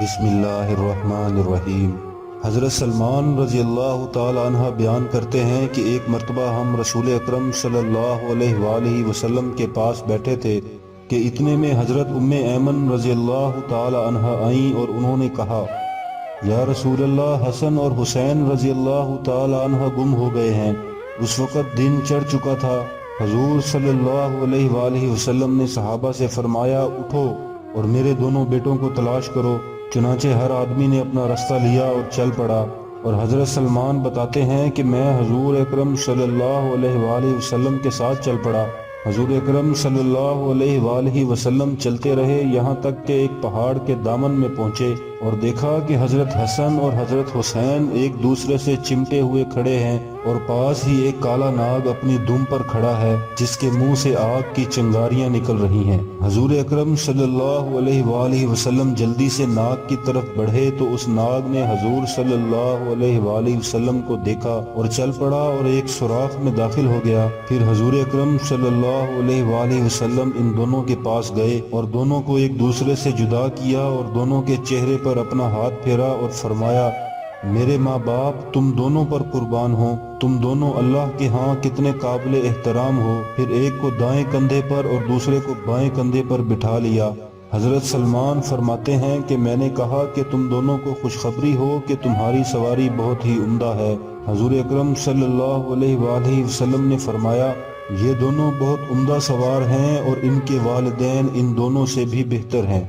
بسم اللہ الرحمن الرحیم۔ حضرت سلمان رضی اللہ تعالی عنہ بیان کرتے ہیں کہ ایک مرتبہ ہم رسول اکرم صلی اللہ علیہ وآلہ وسلم کے پاس بیٹھے تھے کہ اتنے میں حضرت ام ایمن رضی اللہ تعالی عنہ آئیں اور انہوں نے کہا، یا رسول اللہ، حسن اور حسین رضی اللہ تعالی عنہ گم ہو گئے ہیں۔ اس وقت دن چڑھ چکا تھا۔ حضور صلی اللہ علیہ وآلہ وسلم نے صحابہ سے فرمایا، اٹھو اور میرے دونوں بیٹوں کو تلاش کرو۔ چنانچہ ہر آدمی نے اپنا رستہ لیا اور چل پڑا۔ اور حضرت سلمان بتاتے ہیں کہ میں حضور اکرم صلی اللہ علیہ وآلہ وسلم کے ساتھ چل پڑا۔ حضور اکرم صلی اللہ علیہ وآلہ وسلم چلتے رہے یہاں تک کہ ایک پہاڑ کے دامن میں پہنچے اور دیکھا کہ حضرت حسن اور حضرت حسین ایک دوسرے سے چمٹے ہوئے کھڑے ہیں اور پاس ہی ایک کالا ناگ اپنی دم پر کھڑا ہے جس کے منہ سے آگ کی چنگاریاں نکل رہی ہیں۔ حضور اکرم صلی اللہ علیہ وآلہ وسلم جلدی سے ناگ کی طرف بڑھے تو اس ناگ نے حضور صلی اللہ علیہ وآلہ وسلم کو دیکھا اور چل پڑا اور ایک سوراخ میں داخل ہو گیا۔ پھر حضور اکرم صلی اللہ علیہ وآلہ وسلم ان دونوں کے پاس گئے اور دونوں کو ایک دوسرے سے جدا کیا اور دونوں کے چہرے پر اپنا ہاتھ پھیرا اور فرمایا، میرے ماں باپ تم دونوں پر قربان ہوں، تم دونوں اللہ کے ہاں کتنے قابل احترام ہو۔ پھر ایک کو دائیں کندھے پر اور دوسرے کو بائیں کندھے پر بٹھا لیا۔ حضرت سلمان فرماتے ہیں کہ میں نے کہا کہ تم دونوں کو خوشخبری ہو کہ تمہاری سواری بہت ہی عمدہ ہے۔ حضور اکرم صلی اللہ علیہ وآلہ وسلم نے فرمایا، یہ دونوں بہت عمدہ سوار ہیں اور ان کے والدین ان دونوں سے بھی بہتر ہیں۔